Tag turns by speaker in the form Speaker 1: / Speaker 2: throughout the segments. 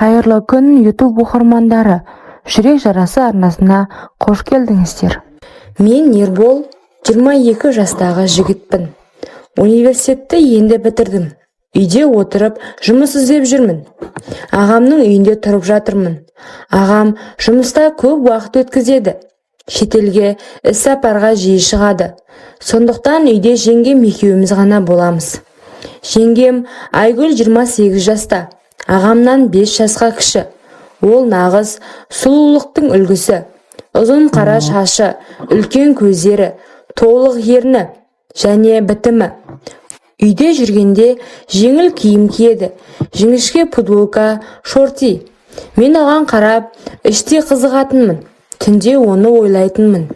Speaker 1: Қайырлы күн YouTube оқырмандары, жүрек жарасы арнасына қош келдіңіздер.
Speaker 2: Мен Ербол, 22 жастағы жігітпін. Университетті енді бітірдім. Үйде отырып жұмыс іздеп жүрмін. Ағамның үйінде тұрып жатырмын. Ағам жұмыста көп уақыт өткізеді. Шетелге іс-сапарға жиі шығады. Сондықтан үйде жеңгем екеуміз ғана боламыз. Жеңгем Айгүл 28 жаста. Ағамнан 5 жасқа кіші. Ол нағыз сұлулықтың үлгісі. Ұзын қара шашы, үлкен көздері, толық ерні және бітімі. Үйде жүргенде жеңіл киім киеді, жіңішке футболка, шорти. Мен оған қарап, іште қызығатынмын, түнде оны ойлайтынмын.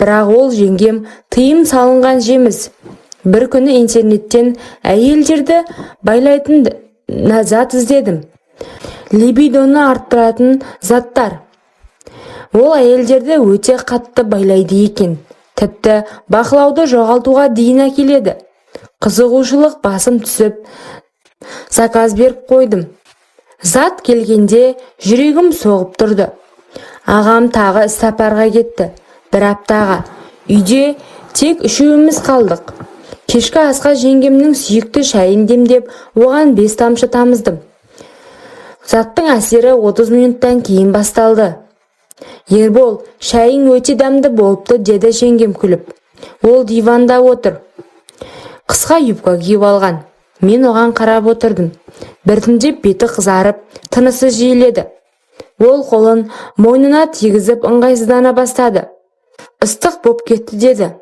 Speaker 2: Бірақ ол жеңгем тыйым салынған жеміс. Бір күні интернеттен әйелдерді байлайтын зат іздедім. Либидоны арттыратын заттар. Ол әйелдерді өте қатты байлайды екен. Тіпті бақылауды жоғалтуға дейін әкеледі. Қызығушылық басым түсіп, заказ беріп қойдым. Зат келгенде жүрегім соғып тұрды. Ағам тағы іс-сапарға кетті. Бір аптаға. Үйде тек үшеуміз қалдық. Кешкі асқа жеңгемнің сүйікті шайын демдеп, оған 5 тамшы тамыздым. Заттың әсері 30 минуттан кейін басталды. Ербол, шайың өте дәмді болыпты, деді жеңгем күліп. Ол диванда отыр. Қысқа юбка киіп алған. Мен оған қарап отырдым. Біртіндеп беті қызарып, тынысы жиіледі. Ол қолын мойнына тигізіп ыңғайсыздана бастады. Ыстық боп кетті, деді.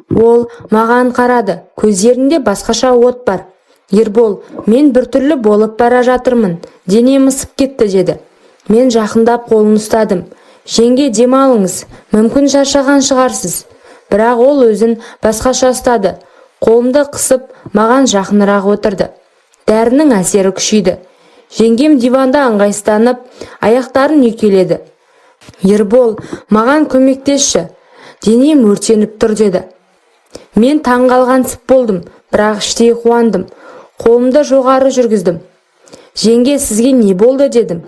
Speaker 2: Ол маған қарады. Көздерінде басқаша от бар. Ербол, мен біртүрлі болып бара жатырмын. Денем ысып кетті, деді. Мен жақындап қолын ұстадым. Жеңге, демалыңыз, мүмкін шаршаған шығарсыз. Бірақ ол өзін басқаша ұстады. Қолымды қысып, маған жақынырақ отырды. Дәрінің әсері күшейді. Жеңгем диванда ыңғайсызданып, аяқтарын үйкеледі. Ербол, маған көмектесші. Денем өртеніп тұр, деді. Мен таңғалғансып болдым, бірақ іштей қуандым. Қолымды жоғары жүргіздім. Жеңге, сізге не болды, дедім.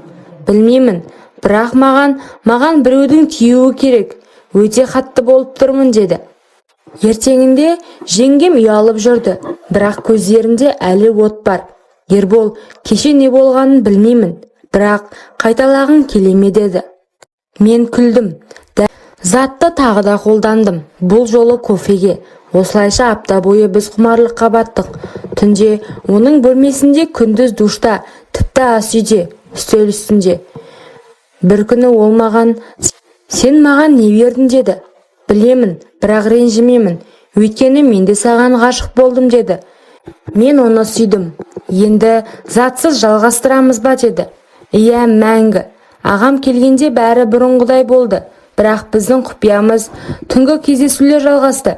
Speaker 2: Білмеймін, бірақ маған біреудің тиюі керек. Өте қатты болып тұрмын, деді. Ертеңінде жеңгем ұялып жүрді, бірақ көздерінде әлі от бар. Ербол, кеше не болғанын білмеймін, бірақ қайталағың келе ме, деді. Мен күлдім. Затты тағы да қолдандым. Бұл жолы кофеге. Осылайша апта бойы біз құмарлыққа баттық. Түнде оның бөлмесінде, күндіз душта, тіпті ас үйде, үстел үстінде. Бір күні ол маған, сен маған не бердің, деді. Білемін, бірақ ренжімеймін. Өйткені мен де саған ғашық болдым, деді. Мен оны сүйдім. Енді затсыз жалғастырамыз ба, деді. Иә, мәңгі. Ағам келгенде бәрі бұрынғыдай болды. Бірақ біздің құпиямыз түнгі кездесулер жалғасты.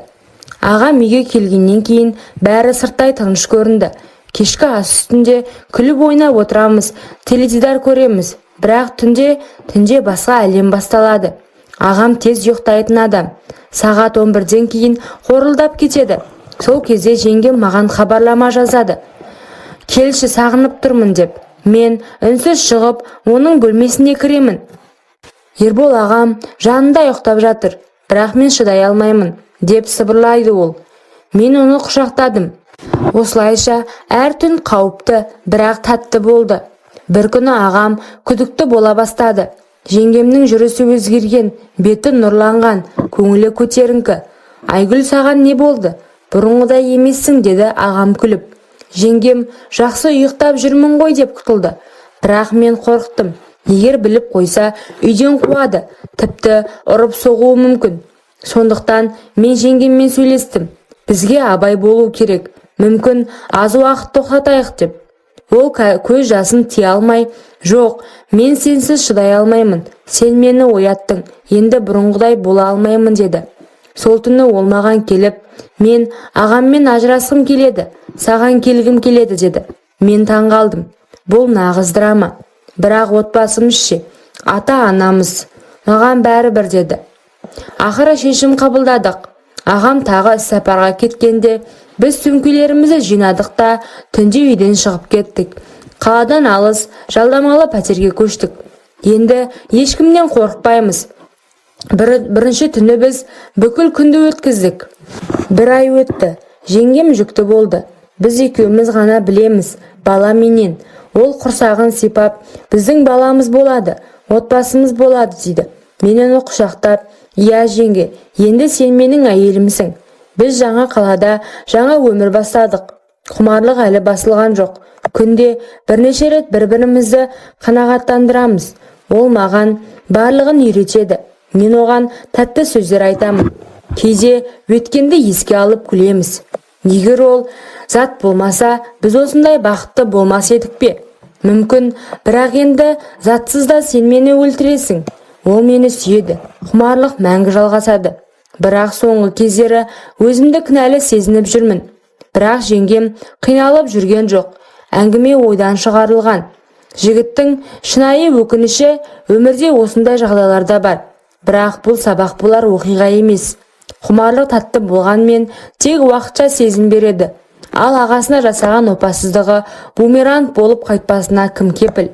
Speaker 2: Ағам үйге келгеннен кейін бәрі сырттай тыныш көрінді. Кешкі ас үстінде күліп ойнап отырамыз, теледидар көреміз. Бірақ түнде басқа әлем басталады. Ағам тез ұйықтайтын адам. Сағат 11-ден кейін қорылдап кетеді. Сол кезде жеңгем маған хабарлама жазады. Келші, сағынып тұрмын, деп. Мен үнсіз шығып, оның бөлмесіне кіремін. Ербол ағам жанында ұйықтап жатыр, бірақ мен шыдай алмаймын, деп сыбырлайды ол. Мен оны құшақтадым. Осылайша әр түн қауіпті, бірақ тәтті болды. Бір күні ағам күдікті бола бастады. Жеңгемнің жүрісі өзгерген, беті нұрланған, көңілі көтеріңкі. Айгүл, саған не болды? Бұрынғыдай емессің, деді ағам күліп. Жеңгем, жақсы ұйықтап жүрмін ғой, деп құтылды. Бірақ мен қорықтым. Егер біліп қойса, үйден қуады, тіпті ұрып соғуы мүмкін. Сондықтан мен жеңгеммен сөйлестім. Бізге абай болу керек. Мүмкін аз уақыт тоқтатайық, деп. Ол көз жасын тия алмай, жоқ, мен сенсіз шыдай алмаймын. Сен мені ояттың, енді бұрынғыдай бола алмаймын, деді. Сол түні ол маған келіп, мен ағаммен ажырасқым келеді, саған келгім келеді, деді. Мен таңғалдым. Бұл нағыз драма. Бірақ отбасымыз ше, ата-анамыз, маған бәрібір, деді. Ақыры шешім қабылдадық. Ағам тағы іс-сапарға кеткенде, біз сөмкелерімізді жинадық та түнде үйден шығып кеттік. Қаладан алыс, жалдамалы пәтерге көштік. Енді ешкімнен қорықпаймыз. Бірінші түні біз бүкіл күнді өткіздік. 1 ай өтті. Жеңгем жүкті болды. Біз екеуміз ғана білеміз, бала менен. Ол құрсағын сипап, біздің баламыз болады, отбасымыз болады дейді. Мен оны құшақтап, "Иә жеңге, енді сен менің әйелімсің. Біз жаңа қалада жаңа өмір бастадық. Құмарлық әлі басылған жоқ. Күнде бірнеше рет бір-бірімізді қанағаттандырамыз. Ол маған барлығын үйретеді. Мен оған тәтті сөздер айтамын. Кейде өткенді еске алып күлеміз. Егер ол зат болмаса, біз осындай бақытты болмас едік пе? Мүмкін, бірақ енді затсыз да сен мені өлтіресің. Ол мені сүйеді. Құмарлық мәңгі жалғасады. Бірақ соңғы кездері өзімді кінәлі сезініп жүрмін. Бірақ жеңгем қиналып жүрген жоқ. Әңгіме ойдан шығарылған. Жігіттің шынайы өкініші өмірде осындай жағдайларда бар. Бірақ бұл сабақ болар оқиға емес. Құмарлық тәтті болғанмен тек уақытша сезім береді. Ал ағасына жасаған опасыздығы бумеранг болып қайтпасына кім кепіл?